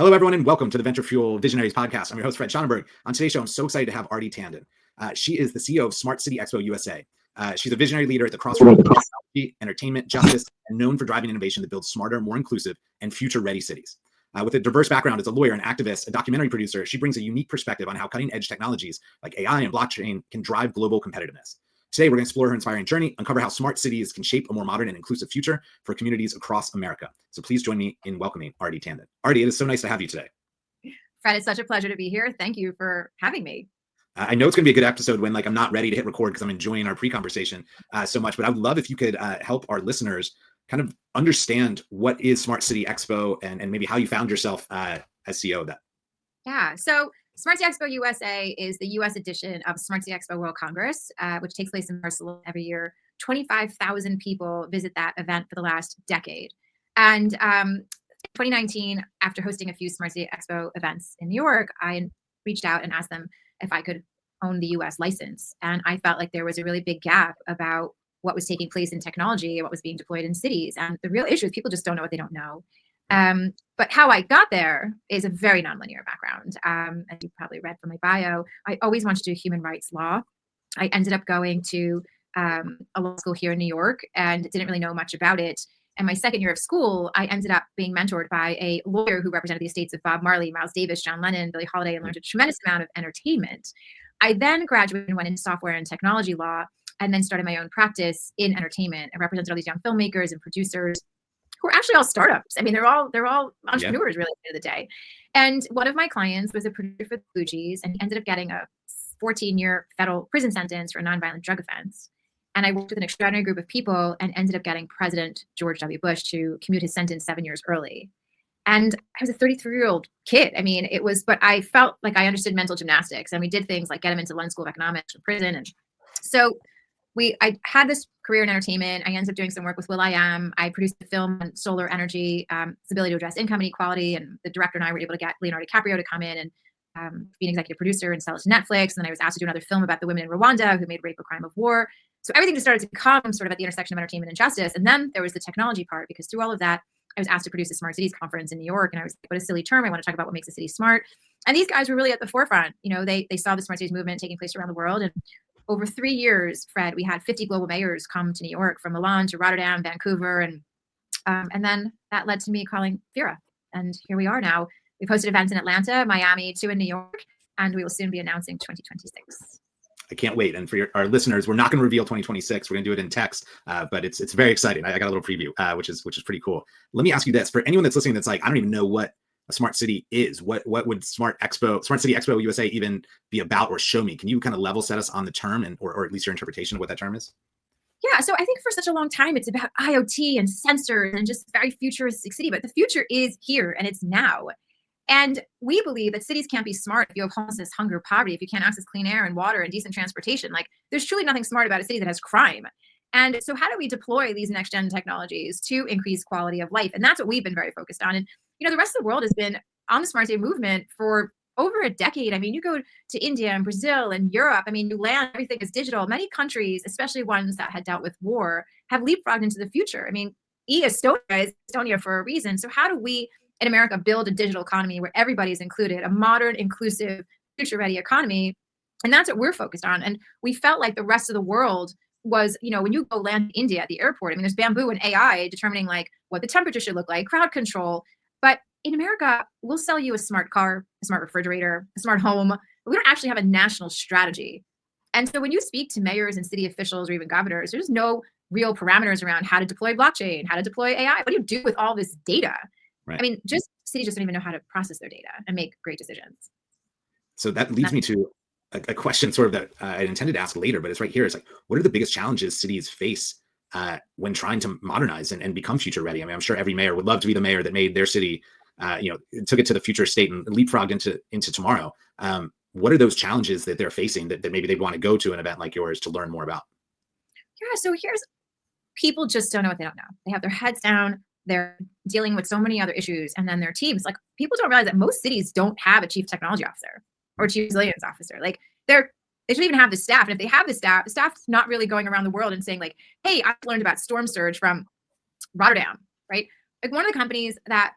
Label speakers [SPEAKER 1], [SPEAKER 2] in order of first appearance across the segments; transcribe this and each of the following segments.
[SPEAKER 1] Hello, everyone, and welcome to the Venture Fuel Visionaries podcast. I'm your host, Fred Schonenberg. On today's show, I'm so excited to have Aarti Tandon. She is the CEO of Smart City Expo USA. She's a visionary leader at the crossroads of technology, entertainment, justice, and known for driving innovation that builds smarter, more inclusive, and future-ready cities. With a diverse background as a lawyer, an activist, a documentary producer, she brings a unique perspective on how cutting-edge technologies like AI and blockchain can drive global competitiveness. Today, we're going to explore her inspiring journey, uncover how smart cities can shape a more modern and inclusive future for communities across America. So please join me in welcoming Aarti Tandon. Aarti, it is so nice to have you today.
[SPEAKER 2] Fred, it's such a pleasure to be here. Thank you for having me.
[SPEAKER 1] I know it's going to be a good episode when I'm not ready to hit record because I'm enjoying our pre-conversation so much, but I would love if you could help our listeners kind of understand what is Smart City Expo and maybe how you found yourself as CEO of that.
[SPEAKER 2] Yeah, so Smart City Expo USA is the US edition of Smart City Expo World Congress, which takes place in Barcelona every year. 25,000 people visit that event for the last decade. And 2019, after hosting a few Smart City Expo events in New York, I reached out and asked them if I could own the US license. And I felt like there was a really big gap about what was taking place in technology and what was being deployed in cities. And the real issue is people just don't know what they don't know. But how I got there is a very nonlinear background. As you probably read from my bio, I always wanted to do human rights law. I ended up going to a law school here in New York and didn't really know much about it. And my second year of school, I ended up being mentored by a lawyer who represented the estates of Bob Marley, Miles Davis, John Lennon, Billie Holiday, and learned a tremendous amount of entertainment. I then graduated and went into software and technology law, and then started my own practice in entertainment. I represented all these young filmmakers and producers who are actually all startups. I mean, they're all entrepreneurs really at the end of the day. And one of my clients was a producer for the Blue Jays, and he ended up getting a 14-year federal prison sentence for a nonviolent drug offense. And I worked with an extraordinary group of people and ended up getting President George W. Bush to commute his sentence 7 years early. And I was a 33-year-old kid. I mean, but I felt like I understood mental gymnastics, and we did things like get him into London School of Economics from prison. And so I had this career in entertainment. I ended up doing some work with will.i.am. I produced a film on solar energy, its ability to address income inequality. And the director and I were able to get Leonardo DiCaprio to come in and be an executive producer and sell it to Netflix. And then I was asked to do another film about the women in Rwanda who made rape a crime of war. So everything just started to come sort of at the intersection of entertainment and justice. And then there was the technology part, because through all of that, I was asked to produce a Smart Cities conference in New York. And I was like, what a silly term. I want to talk about what makes a city smart. And these guys were really at the forefront. You know, they saw the Smart Cities movement taking place around the world. And over 3 years, Fred, we had 50 global mayors come to New York, from Milan to Rotterdam, Vancouver. And then that led to me calling Vera. And here we are now. We've hosted events in Atlanta, Miami, 2 in New York, and we will soon be announcing 2026.
[SPEAKER 1] I can't wait. And for our listeners, we're not going to reveal 2026. We're going to do it in text, but it's very exciting. I got a little preview, which is pretty cool. Let me ask you this: for anyone that's listening, that's like, I don't even know what a smart city is. What would Smart City Expo USA even be about, or show me? Can you kind of level set us on the term, and or at least your interpretation of what that term is?
[SPEAKER 2] Yeah, so I think for such a long time, it's about IoT and sensors and just very futuristic city, but the future is here and it's now. And we believe that cities can't be smart if you have homelessness, hunger, poverty, if you can't access clean air and water and decent transportation. Like, there's truly nothing smart about a city that has crime. And so how do we deploy these next-gen technologies to increase quality of life? And that's what we've been very focused on. And, you know, the rest of the world has been on the smart city movement for over a decade. I mean, you go to India and Brazil and Europe. I mean, you land, everything is digital. Many countries, especially ones that had dealt with war, have leapfrogged into the future. I mean, Estonia is Estonia for a reason. So how do we in America build a digital economy where everybody's included, a modern, inclusive, future-ready economy? And that's what we're focused on. And we felt like the rest of the world was, you know, when you go land in India at the airport, I mean, there's bamboo and AI determining like what the temperature should look like, crowd control. But in America, we'll sell you a smart car, a smart refrigerator, a smart home, but we don't actually have a national strategy. And so when you speak to mayors and city officials or even governors, there's no real parameters around how to deploy blockchain, how to deploy AI. What do you do with all this data? Right. I mean, cities just don't even know how to process their data and make great decisions.
[SPEAKER 1] So that leads me to a question sort of that I intended to ask later, but it's right here. It's like, what are the biggest challenges cities face when trying to modernize and become future ready? I mean, I'm sure every mayor would love to be the mayor that made their city, took it to the future state and leapfrogged into tomorrow. What are those challenges that they're facing that maybe they'd want to go to an event like yours to learn more about?
[SPEAKER 2] Yeah, so people just don't know what they don't know. They have their heads down. They're dealing with so many other issues, and then their teams. Like, people don't realize that most cities don't have a chief technology officer or chief resilience officer. Like, they should even have the staff. And if they have the staff's not really going around the world and saying like, hey, I learned about storm surge from Rotterdam, right? Like, one of the companies that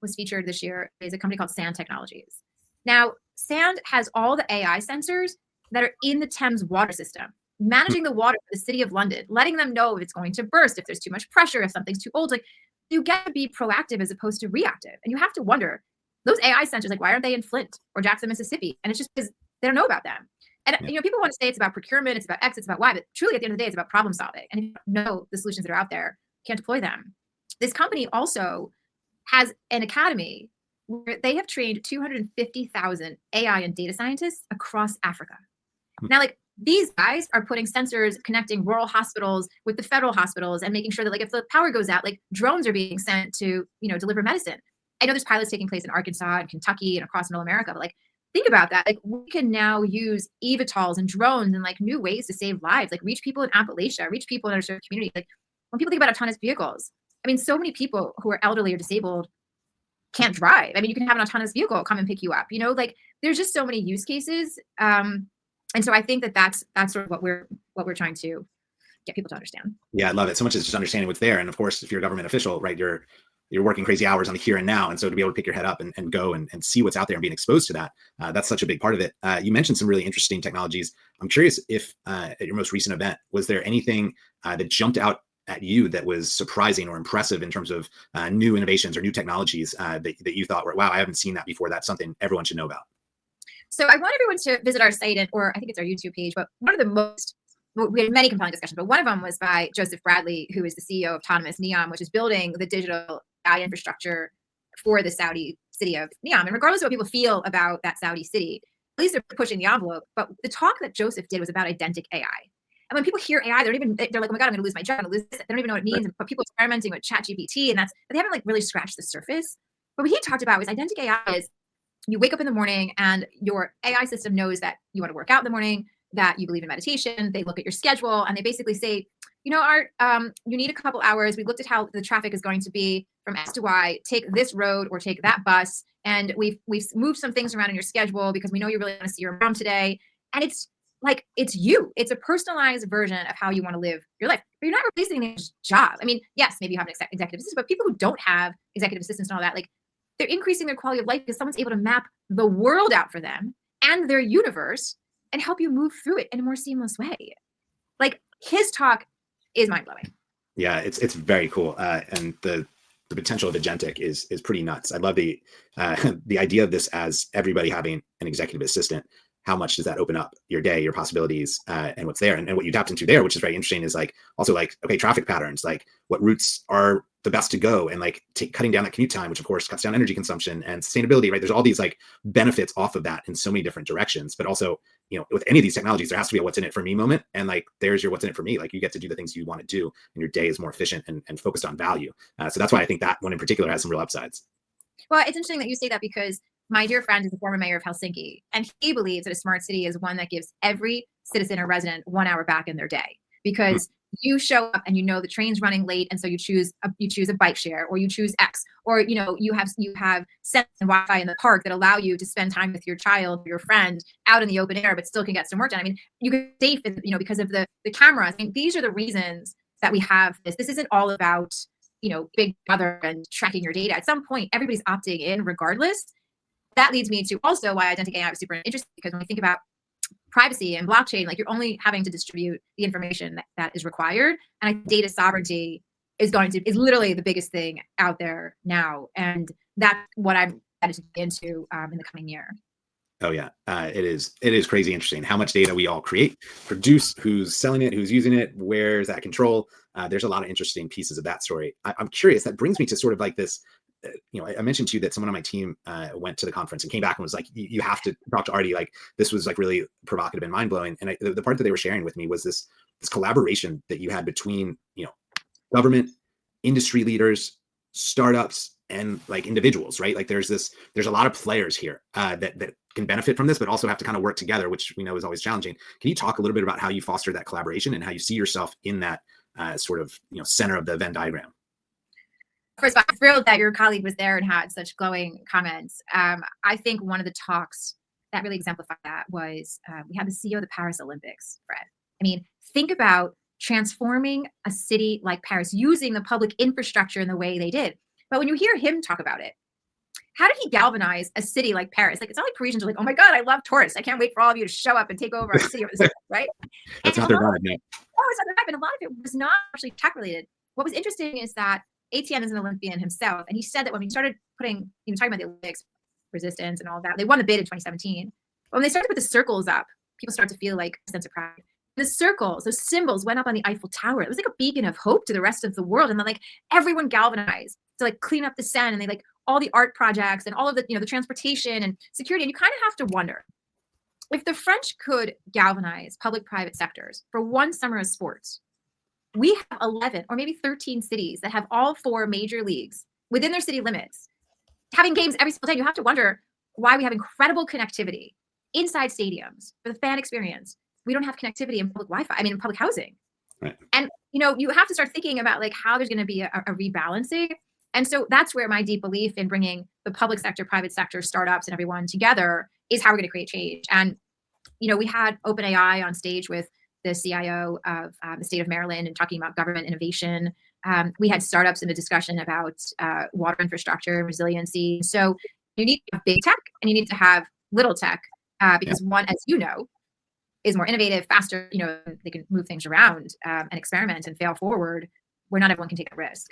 [SPEAKER 2] was featured this year is a company called Sand Technologies. Now, Sand has all the AI sensors that are in the Thames water system, managing the water for the city of London, letting them know if it's going to burst, if there's too much pressure, if something's too old. Like, you get to be proactive as opposed to reactive. And you have to wonder, those AI sensors, like, why aren't they in Flint or Jackson, Mississippi? And it's just because they don't know about them. And people want to say it's about procurement, it's about X, it's about Y, but truly at the end of the day, it's about problem solving. And if you don't know the solutions that are out there, you can't deploy them. This company also has an academy where they have trained 250,000 AI and data scientists across Africa. Now, like, these guys are putting sensors connecting rural hospitals with the federal hospitals and making sure that, like, if the power goes out, like, drones are being sent to, deliver medicine. I know there's pilots taking place in Arkansas and Kentucky and across Middle America, but, like, think about that. Like, we can now use eVTOLs and drones and, like, new ways to save lives, like reach people in Appalachia, reach people in underserved communities. Like, when people think about autonomous vehicles, I mean, so many people who are elderly or disabled can't drive. I mean, you can have an autonomous vehicle come and pick you up. Like, there's just so many use cases. And so I think that that's sort of what we're trying to get people to understand.
[SPEAKER 1] Yeah, I love it. So much is just understanding what's there. And of course, if you're a government official, right, you're working crazy hours on the here and now. And so to be able to pick your head up and go and see what's out there and being exposed to that, that's such a big part of it. You mentioned some really interesting technologies. I'm curious if at your most recent event, was there anything that jumped out at you that was surprising or impressive in terms of new innovations or new technologies that you thought were, wow, I haven't seen that before. That's something everyone should know about.
[SPEAKER 2] So I want everyone to visit our site, or I think it's our YouTube page, but we had many compelling discussions, but one of them was by Joseph Bradley, who is the CEO of Autonomous Neom, which is building the digital AI infrastructure for the Saudi city of Neom. And regardless of what people feel about that Saudi city, at least they're pushing the envelope. But the talk that Joseph did was about agentic AI. And when people hear AI, they're like, oh my God, I'm going to lose my job. I'm going to lose this. They don't even know what it means. But people experimenting with ChatGPT, but they haven't, like, really scratched the surface. But what he talked about was agentic AI is, you wake up in the morning and your AI system knows that you want to work out in the morning, that you believe in meditation. They look at your schedule and they basically say, Art, you need a couple hours. We looked at how the traffic is going to be from X to Y. Take this road or take that bus. And we've moved some things around in your schedule because we know you really want to see your mom today. And it's like, it's you. It's a personalized version of how you want to live your life. But you're not replacing anyone's job. I mean, yes, maybe you have an executive assistant, but people who don't have executive assistants and all that, like, they're increasing their quality of life because someone's able to map the world out for them and their universe and help you move through it in a more seamless way. Like, his talk is mind-blowing.
[SPEAKER 1] Yeah, it's very cool. And the potential of agentic is pretty nuts. I love the idea of this as everybody having an executive assistant. How much does that open up your day, your possibilities, and what's there? And what you tapped into there, which is very interesting, is like also like, okay, traffic patterns, like what routes are the best to go, and like cutting down that commute time, which of course cuts down energy consumption and sustainability, right? There's all these like benefits off of that in so many different directions. But also, with any of these technologies, there has to be a what's in it for me moment. And like, there's your what's in it for me. Like, you get to do the things you want to do and your day is more efficient and focused on value. So that's why I think that one in particular has some real upsides.
[SPEAKER 2] Well, it's interesting that you say that because my dear friend is the former mayor of Helsinki, and he believes that a smart city is one that gives every citizen or resident 1 hour back in their day, because you show up and the train's running late, and so you choose a bike share, or you choose X, or you have sense and Wi-Fi in the park that allow you to spend time with your child or your friend out in the open air, but still can get some work done. I mean, you can safe, because of the cameras. I mean, these are the reasons that we have this. This isn't all about Big Brother and tracking your data. At some point, everybody's opting in regardless. That leads me to also why agentic AI is super interesting, because when we think about privacy and blockchain, like, you're only having to distribute the information that is required. And data sovereignty is literally the biggest thing out there now. And that's what I'm headed into in the coming year.
[SPEAKER 1] Oh yeah, it is crazy interesting how much data we all create, produce, who's selling it, who's using it, where's that control. There's a lot of interesting pieces of that story. I'm curious. That brings me to sort of like this. I mentioned to you that someone on my team went to the conference and came back and was like, you have to talk to Aarti. Like, this was like really provocative and mind blowing. And the part that they were sharing with me was this collaboration that you had between, government, industry leaders, startups, and like individuals, right? Like, there's a lot of players here that can benefit from this, but also have to kind of work together, which we know is always challenging. Can you talk a little bit about how you foster that collaboration and how you see yourself in that sort of, center of the Venn diagram?
[SPEAKER 2] First of all, I'm thrilled that your colleague was there and had such glowing comments. I think one of the talks that really exemplified that was we had the CEO of the Paris Olympics, Fred. I mean, think about transforming a city like Paris using the public infrastructure in the way they did. But when you hear him talk about it, how did he galvanize a city like Paris? Like, it's not like Parisians are like, oh my God, I love tourists. I can't wait for all of you to show up and take over our city, right?
[SPEAKER 1] That's
[SPEAKER 2] And
[SPEAKER 1] not
[SPEAKER 2] a
[SPEAKER 1] their
[SPEAKER 2] lot,
[SPEAKER 1] vibe, no.
[SPEAKER 2] it's not and a lot of it was not actually tech related. What was interesting is that ATN is an Olympian himself, and he said that when we started putting, talking about the Olympics, resistance and all that, they won the bid in 2017. But when they started to put the circles up, people started to feel like a sense of pride. The circles, those symbols went up on the Eiffel Tower. It was like a beacon of hope to the rest of the world. And then like everyone galvanized to like clean up the Seine, and they like all the art projects and all of the, the transportation and security. And you kind of have to wonder if the French could galvanize public-private sectors for one summer of sports. We have 11 or maybe 13 cities that have all 4 major leagues within their city limits, having games every single day. You have to wonder why we have incredible connectivity inside stadiums for the fan experience. We don't have connectivity in public Wi-Fi, in public housing.
[SPEAKER 1] Right.
[SPEAKER 2] And, you have to start thinking about like how there's going to be a rebalancing. And so that's where my deep belief in bringing the public sector, private sector, startups, and everyone together is how we're going to create change. And, we had OpenAI on stage with the CIO of the state of Maryland and talking about government innovation. We had startups in the discussion about water infrastructure and resiliency. So you need to have big tech and you need to have little tech because one, as you know, is more innovative, faster. They can move things around and experiment and fail forward, where not everyone can take a risk.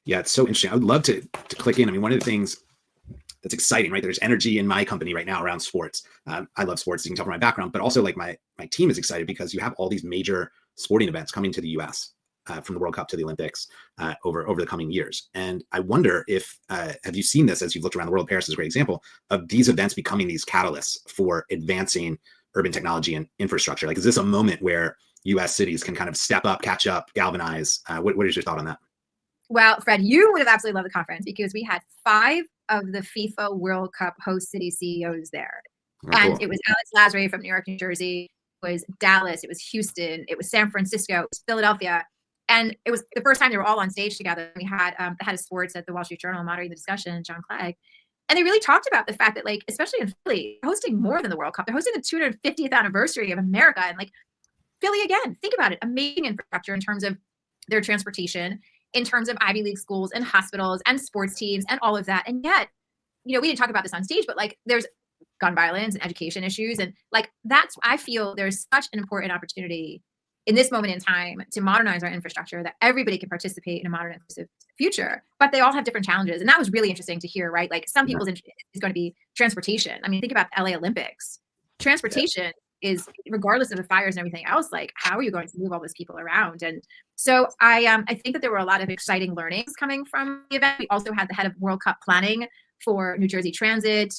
[SPEAKER 1] Yeah, it's so interesting. I would love to click in. I mean, one of the things that's exciting, right? There's energy in my company right now around sports. I love sports, you can tell from my background, but also like my team is excited because you have all these major sporting events coming to the US from the World Cup to the Olympics over the coming years. And I wonder if, have you seen this as you've looked around the world? Paris is a great example of these events becoming these catalysts for advancing urban technology and infrastructure. Like, is this a moment where US cities can kind of step up, catch up, galvanize? What is your thought on that?
[SPEAKER 2] Well, Fred, you would have absolutely loved the conference because we had 5 of the FIFA World Cup host city CEOs there. And It was Alex Lazare from New York, New Jersey. It was Dallas. It was Houston. It was San Francisco. It was Philadelphia. And it was the first time they were all on stage together. We had the head of sports at the Wall Street Journal moderating the discussion, John Clegg. And they really talked about the fact that, like, especially in Philly, hosting more than the World Cup. They're hosting the 250th anniversary of America. And like Philly, again, think about it. Amazing infrastructure in terms of their transportation, in terms of Ivy League schools and hospitals and sports teams and all of that. And yet, we didn't talk about this on stage, but like there's gun violence and education issues. And like, I feel there's such an important opportunity in this moment in time to modernize our infrastructure that everybody can participate in a modern inclusive future, but they all have different challenges. And that was really interesting to hear, right? Like some people's interest is going to be transportation. I mean, think about the LA Olympics. Transportation is, regardless of the fires and everything else, like how are you going to move all those people around? And so I think that there were a lot of exciting learnings coming from the event. We also had the head of World Cup planning for New Jersey Transit.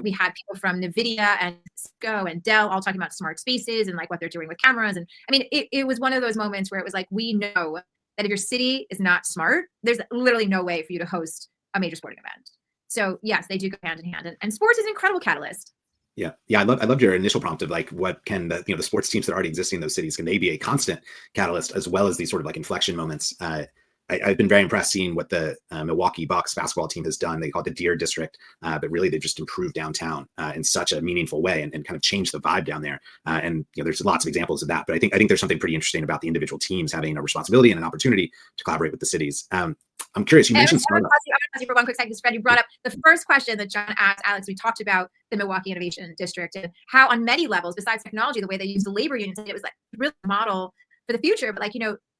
[SPEAKER 2] We had people from NVIDIA and Cisco and Dell all talking about smart spaces and like what they're doing with cameras. And I mean, it was one of those moments where it was like, we know that if your city is not smart, there's literally no way for you to host a major sporting event. So yes, they do go hand in hand. And sports is an incredible catalyst.
[SPEAKER 1] Yeah. I loved your initial prompt of like, what can the sports teams that are already existing in those cities, can they be a constant catalyst as well as these sort of like inflection moments? I've been very impressed seeing what the Milwaukee Bucks basketball team has done. They call it the Deer District, but really they've just improved downtown in such a meaningful way and kind of changed the vibe down there. And there's lots of examples of that. But I think there's something pretty interesting about the individual teams having a responsibility and an opportunity to collaborate with the cities. I'm curious. You mentioned
[SPEAKER 2] I want to pause you for one quick second, Fred. You brought up the first question that John asked Alex. We talked about the Milwaukee Innovation District and how, on many levels, besides technology, the way they use the labor unions, it was like really a model for the future. But like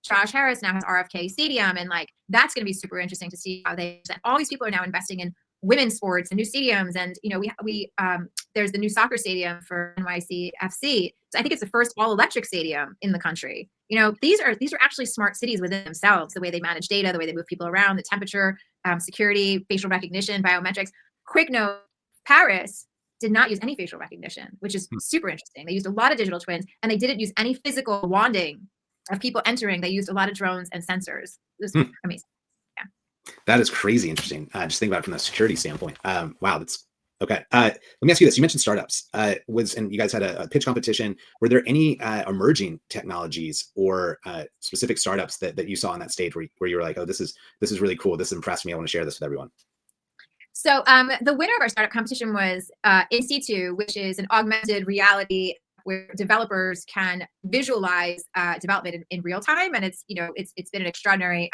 [SPEAKER 2] Josh Harris now has RFK Stadium, and like that's going to be super interesting to see how they. All these people are now investing in women's sports and new stadiums, and we there's the new soccer stadium for NYCFC. So I think it's the first all electric stadium in the country. These are actually smart cities within themselves. The way they manage data, the way they move people around, the temperature, security, facial recognition, biometrics. Quick note: Paris did not use any facial recognition, which is super interesting. They used a lot of digital twins, and they didn't use any physical wanding of people entering. They used a lot of drones and sensors. It was amazing. Yeah.
[SPEAKER 1] That is crazy interesting. Just think about it from the security standpoint. Wow, that's okay. Let me ask you this. You mentioned startups. And you guys had a pitch competition. Were there any emerging technologies or specific startups that you saw on that stage where you were like, oh, this is really cool. This impressed me. I want to share this with everyone.
[SPEAKER 2] So the winner of our startup competition was In Situ, which is an augmented reality where developers can visualize development in real time, and it's been an extraordinary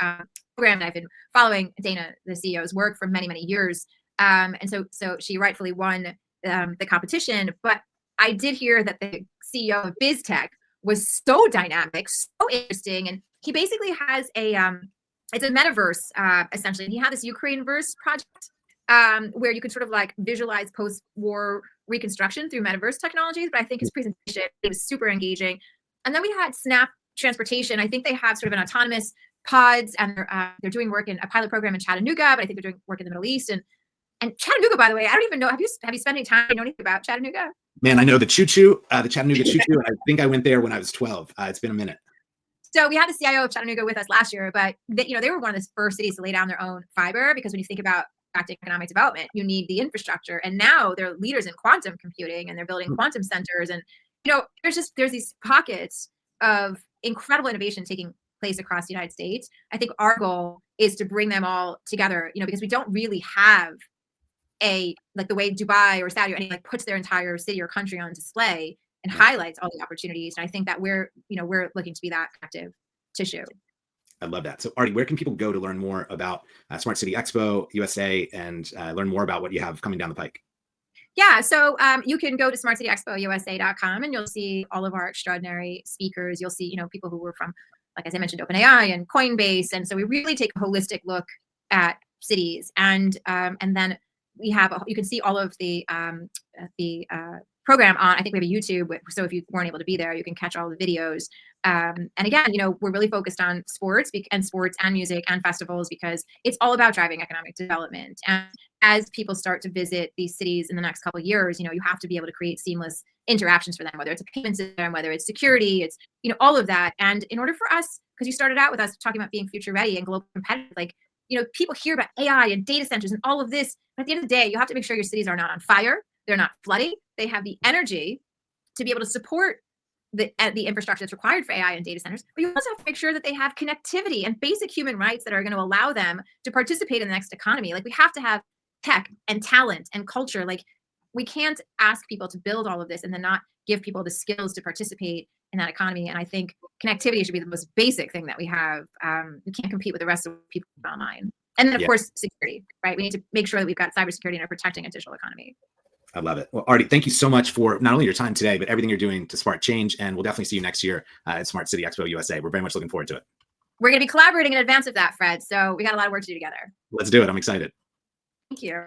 [SPEAKER 2] program, and I've been following Dana, the CEO's work for many, many years. And so she rightfully won the competition. But I did hear that the CEO of BizTech was so dynamic, so interesting, and he basically has it's a metaverse essentially. And he had this Ukraine-verse project where you could sort of like visualize post-war reconstruction through metaverse technologies. But I think his presentation, it was super engaging. And then we had Snap Transportation. I think they have sort of an autonomous pods, and they're doing work in a pilot program in Chattanooga, but I think they're doing work in the Middle East. And Chattanooga, by the way, I don't even know. Have you spent any time? You know anything about Chattanooga?
[SPEAKER 1] Man, I know the the Chattanooga Choo Choo. I think I went there when I was 12. It's been a minute.
[SPEAKER 2] So we had the CIO of Chattanooga with us last year, but they were one of the first cities to lay down their own fiber, because when you think about economic development, you need the infrastructure. And now they're leaders in quantum computing, and they're building quantum centers. And there's these pockets of incredible innovation taking place across the United States. I think our goal is to bring them all together, because we don't really have like the way Dubai or Saudi or anything like puts their entire city or country on display and highlights all the opportunities. And I think that we're looking to be that connective tissue.
[SPEAKER 1] I love that. So Aarti, where can people go to learn more about Smart City Expo USA and learn more about what you have coming down the pike?
[SPEAKER 2] Yeah, so you can go to smartcityexpousa.com and you'll see all of our extraordinary speakers. You'll see, people who were from, like as I mentioned, OpenAI and Coinbase. And so we really take a holistic look at cities. And then we have, you can see all of the program on, I think we have a YouTube. So if you weren't able to be there, you can catch all the videos. And again, we're really focused on sports and music and festivals, because it's all about driving economic development. And as people start to visit these cities in the next couple of years, you have to be able to create seamless interactions for them, whether it's a payment system, whether it's security, it's, all of that. And in order for us, because you started out with us talking about being future ready and global competitive, like, people hear about AI and data centers and all of this. But at the end of the day, you have to make sure your cities are not on fire. They're not flooding. They have the energy to be able to support the infrastructure that's required for AI and data centers. But you also have to make sure that they have connectivity and basic human rights that are going to allow them to participate in the next economy. Like, we have to have tech and talent and culture. Like, we can't ask people to build all of this and then not give people the skills to participate in that economy. And I think connectivity should be the most basic thing that we have. We can't compete with the rest of people online. And then, of course, security, right? We need to make sure that we've got cybersecurity and are protecting a digital economy.
[SPEAKER 1] I love it. Well, Aarti, thank you so much for not only your time today, but everything you're doing to spark change. And we'll definitely see you next year at Smart City Expo USA. We're very much looking forward to it.
[SPEAKER 2] We're going to be collaborating in advance of that, Fred. So we got a lot of work to do together.
[SPEAKER 1] Let's do it. I'm excited.
[SPEAKER 2] Thank you.